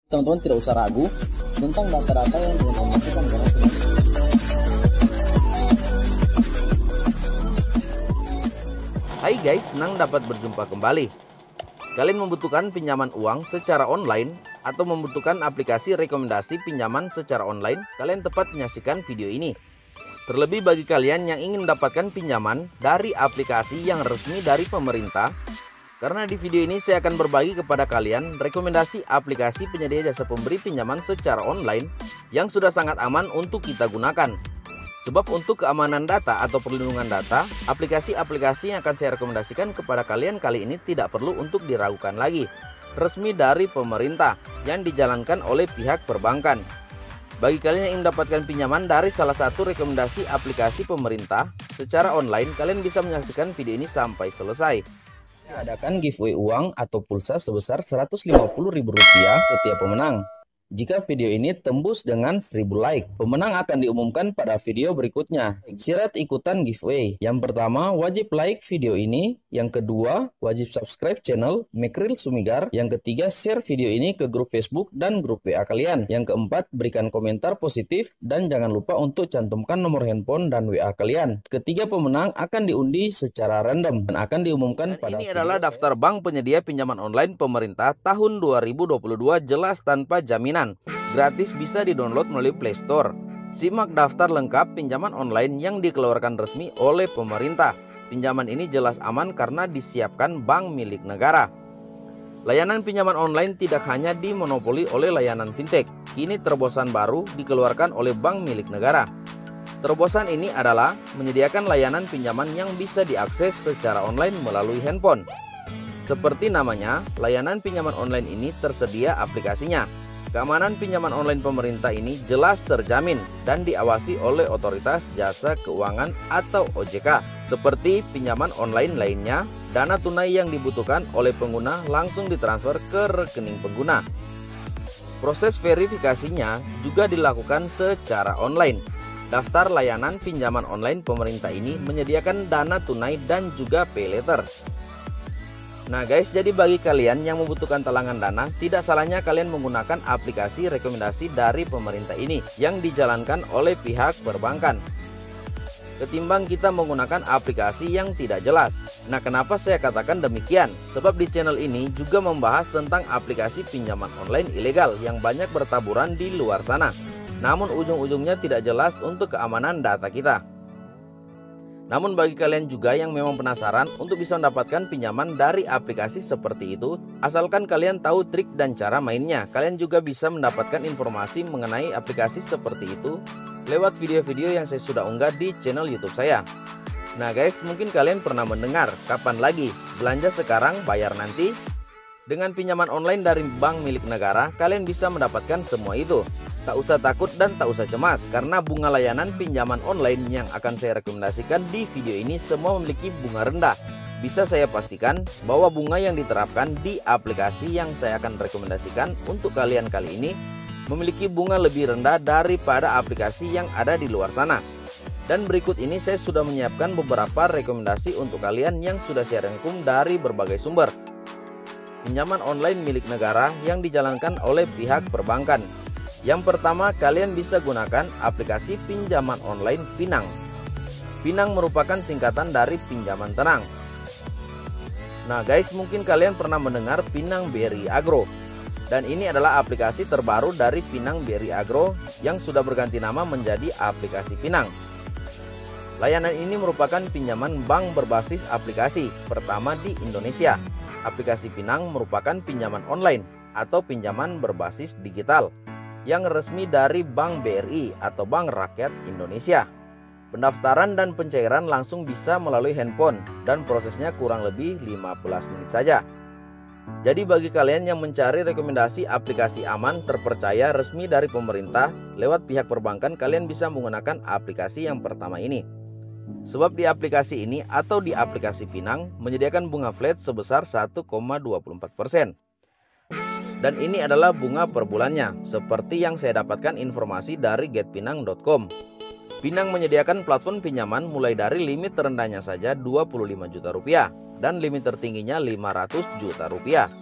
Teman-teman tidak usah ragu tentang data-data yang diinformasikan karena sudah. Hai guys, senang dapat berjumpa kembali. Kalian membutuhkan pinjaman uang secara online atau membutuhkan aplikasi rekomendasi pinjaman secara online, kalian tepat menyaksikan video ini. Terlebih bagi kalian yang ingin mendapatkan pinjaman dari aplikasi yang resmi dari pemerintah, karena di video ini saya akan berbagi kepada kalian rekomendasi aplikasi penyedia jasa pemberi pinjaman secara online yang sudah sangat aman untuk kita gunakan. Sebab untuk keamanan data atau perlindungan data, aplikasi-aplikasi yang akan saya rekomendasikan kepada kalian kali ini tidak perlu untuk diragukan lagi. Resmi dari pemerintah yang dijalankan oleh pihak perbankan. Bagi kalian yang ingin mendapatkan pinjaman dari salah satu rekomendasi aplikasi pemerintah secara online, kalian bisa menyaksikan video ini sampai selesai. Adakan giveaway uang atau pulsa sebesar Rp150.000 setiap pemenang. Jika video ini tembus dengan 1000 like, pemenang akan diumumkan pada video berikutnya. Syarat ikutan giveaway: yang pertama, wajib like video ini. Yang kedua, wajib subscribe channel Mekril Sumigar. Yang ketiga, share video ini ke grup Facebook dan grup WA kalian. Yang keempat, berikan komentar positif dan jangan lupa untuk cantumkan nomor handphone dan WA kalian. Ketiga pemenang akan diundi secara random dan akan diumumkan pada ini adalah daftar bank penyedia pinjaman online pemerintah tahun 2022, jelas tanpa jaminan. Gratis, bisa di-download melalui Play Store. Simak daftar lengkap pinjaman online yang dikeluarkan resmi oleh pemerintah. Pinjaman ini jelas aman karena disiapkan bank milik negara. Layanan pinjaman online tidak hanya dimonopoli oleh layanan fintech. Kini terobosan baru dikeluarkan oleh bank milik negara. Terobosan ini adalah menyediakan layanan pinjaman yang bisa diakses secara online melalui handphone. Seperti namanya, layanan pinjaman online ini tersedia aplikasinya. Keamanan pinjaman online pemerintah ini jelas terjamin dan diawasi oleh Otoritas Jasa Keuangan atau OJK. Seperti pinjaman online lainnya, dana tunai yang dibutuhkan oleh pengguna langsung ditransfer ke rekening pengguna. Proses verifikasinya juga dilakukan secara online. Daftar layanan pinjaman online pemerintah ini menyediakan dana tunai dan juga pay letter. Nah guys, jadi bagi kalian yang membutuhkan talangan dana, tidak salahnya kalian menggunakan aplikasi rekomendasi dari pemerintah ini yang dijalankan oleh pihak perbankan, ketimbang kita menggunakan aplikasi yang tidak jelas. Nah, kenapa saya katakan demikian? Sebab di channel ini juga membahas tentang aplikasi pinjaman online ilegal yang banyak bertaburan di luar sana, namun ujung-ujungnya tidak jelas untuk keamanan data kita. Namun bagi kalian juga yang memang penasaran untuk bisa mendapatkan pinjaman dari aplikasi seperti itu, asalkan kalian tahu trik dan cara mainnya, kalian juga bisa mendapatkan informasi mengenai aplikasi seperti itu lewat video-video yang saya sudah unggah di channel YouTube saya. Nah guys, mungkin kalian pernah mendengar, kapan lagi belanja sekarang bayar nanti? Dengan pinjaman online dari bank milik negara, kalian bisa mendapatkan semua itu. Tak usah takut dan tak usah cemas, karena bunga layanan pinjaman online yang akan saya rekomendasikan di video ini semua memiliki bunga rendah. Bisa saya pastikan bahwa bunga yang diterapkan di aplikasi yang saya akan rekomendasikan untuk kalian kali ini memiliki bunga lebih rendah daripada aplikasi yang ada di luar sana. Dan berikut ini saya sudah menyiapkan beberapa rekomendasi untuk kalian yang sudah saya rangkum dari berbagai sumber. Pinjaman online milik negara yang dijalankan oleh pihak perbankan. Yang pertama, kalian bisa gunakan aplikasi pinjaman online Pinang. Pinang merupakan singkatan dari pinjaman tenang. Nah guys, mungkin kalian pernah mendengar Pinang BRI Agro. Dan ini adalah aplikasi terbaru dari Pinang BRI Agro yang sudah berganti nama menjadi aplikasi Pinang. Layanan ini merupakan pinjaman bank berbasis aplikasi pertama di Indonesia. Aplikasi Pinang merupakan pinjaman online atau pinjaman berbasis digital yang resmi dari Bank BRI atau Bank Rakyat Indonesia. Pendaftaran dan pencairan langsung bisa melalui handphone dan prosesnya kurang lebih 15 menit saja. Jadi bagi kalian yang mencari rekomendasi aplikasi aman terpercaya resmi dari pemerintah lewat pihak perbankan, kalian bisa menggunakan aplikasi yang pertama ini. Sebab di aplikasi ini atau di aplikasi Pinang menyediakan bunga flat sebesar 1,24%. Dan ini adalah bunga per bulannya, seperti yang saya dapatkan informasi dari getpinang.com. Pinang menyediakan platform pinjaman mulai dari limit terendahnya saja Rp25 juta dan limit tertingginya Rp500 juta.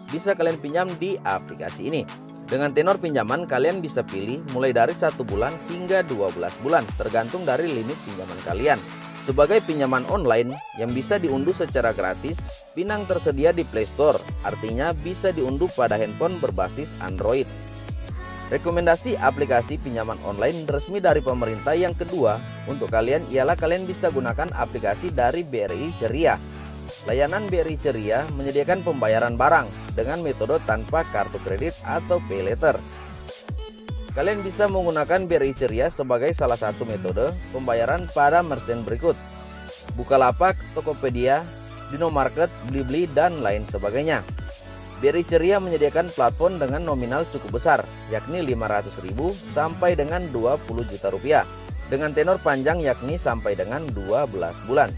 Bisa kalian pinjam di aplikasi ini. Dengan tenor pinjaman kalian bisa pilih mulai dari 1 bulan hingga 12 bulan tergantung dari limit pinjaman kalian. Sebagai pinjaman online yang bisa diunduh secara gratis, Pinang tersedia di Play Store, artinya bisa diunduh pada handphone berbasis Android. Rekomendasi aplikasi pinjaman online resmi dari pemerintah yang kedua untuk kalian ialah kalian bisa gunakan aplikasi dari BRI Ceria. Layanan BRI Ceria menyediakan pembayaran barang dengan metode tanpa kartu kredit atau pay later. Kalian bisa menggunakan BRI Ceria sebagai salah satu metode pembayaran pada merchant berikut: Bukalapak, Tokopedia, Dinomarket, Blibli, dan lain sebagainya. BRI Ceria menyediakan platform dengan nominal cukup besar, yakni 500.000 sampai dengan 20 juta rupiah, dengan tenor panjang yakni sampai dengan 12 bulan.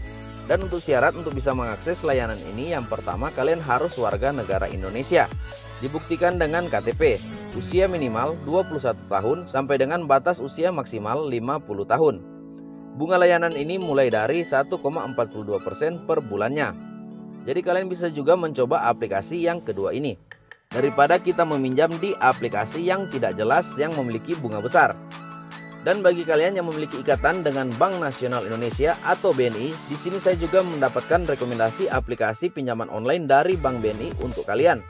Dan untuk syarat untuk bisa mengakses layanan ini, yang pertama kalian harus warga negara Indonesia. Dibuktikan dengan KTP, usia minimal 21 tahun sampai dengan batas usia maksimal 50 tahun. Bunga layanan ini mulai dari 1,42% per bulannya. Jadi kalian bisa juga mencoba aplikasi yang kedua ini, daripada kita meminjam di aplikasi yang tidak jelas yang memiliki bunga besar. Dan bagi kalian yang memiliki ikatan dengan Bank Nasional Indonesia atau BNI, di sini saya juga mendapatkan rekomendasi aplikasi pinjaman online dari Bank BNI untuk kalian.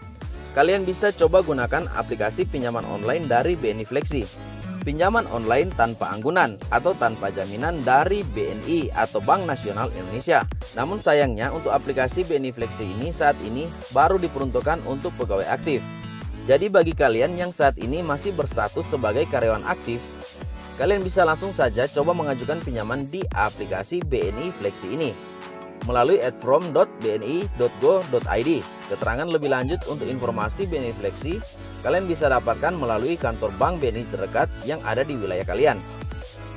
Kalian bisa coba gunakan aplikasi pinjaman online dari BNI Fleksi. Pinjaman online tanpa anggunan atau tanpa jaminan dari BNI atau Bank Nasional Indonesia. Namun sayangnya untuk aplikasi BNI Fleksi ini saat ini baru diperuntukkan untuk pegawai aktif. Jadi bagi kalian yang saat ini masih berstatus sebagai karyawan aktif, kalian bisa langsung saja coba mengajukan pinjaman di aplikasi BNI Fleksi ini melalui @from.bni.go.id. Keterangan lebih lanjut untuk informasi BNI Fleksi kalian bisa dapatkan melalui kantor bank BNI terdekat yang ada di wilayah kalian.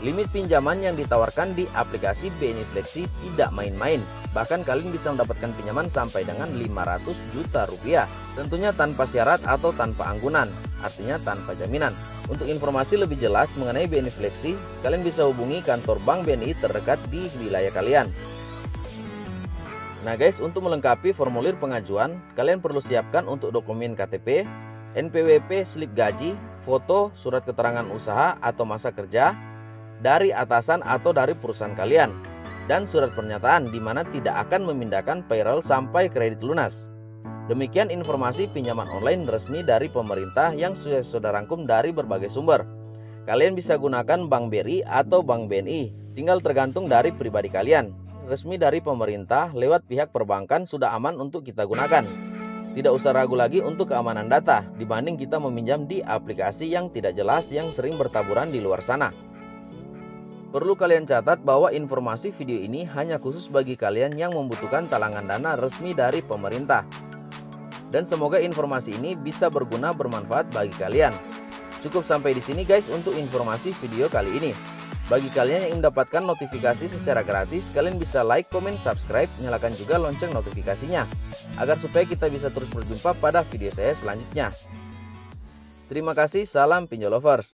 Limit pinjaman yang ditawarkan di aplikasi BNI Fleksi tidak main-main. Bahkan kalian bisa mendapatkan pinjaman sampai dengan 500 juta rupiah. Tentunya tanpa syarat atau tanpa anggunan, artinya tanpa jaminan. Untuk informasi lebih jelas mengenai BNI Fleksi, kalian bisa hubungi kantor bank BNI terdekat di wilayah kalian. Nah guys, untuk melengkapi formulir pengajuan, kalian perlu siapkan untuk dokumen KTP, NPWP, slip gaji, foto, surat keterangan usaha atau masa kerja dari atasan atau dari perusahaan kalian, dan surat pernyataan di mana tidak akan memindahkan payroll sampai kredit lunas. Demikian informasi pinjaman online resmi dari pemerintah yang sudah saudara rangkum dari berbagai sumber. Kalian bisa gunakan Bank BRI atau Bank BNI, tinggal tergantung dari pribadi kalian. Resmi dari pemerintah lewat pihak perbankan sudah aman untuk kita gunakan. Tidak usah ragu lagi untuk keamanan data dibanding kita meminjam di aplikasi yang tidak jelas yang sering bertaburan di luar sana. Perlu kalian catat bahwa informasi video ini hanya khusus bagi kalian yang membutuhkan talangan dana resmi dari pemerintah. Dan semoga informasi ini bisa berguna bermanfaat bagi kalian. Cukup sampai di sini guys untuk informasi video kali ini. Bagi kalian yang ingin mendapatkan notifikasi secara gratis, kalian bisa like, comment, subscribe, nyalakan juga lonceng notifikasinya agar supaya kita bisa terus berjumpa pada video saya selanjutnya. Terima kasih, salam pinjol lovers.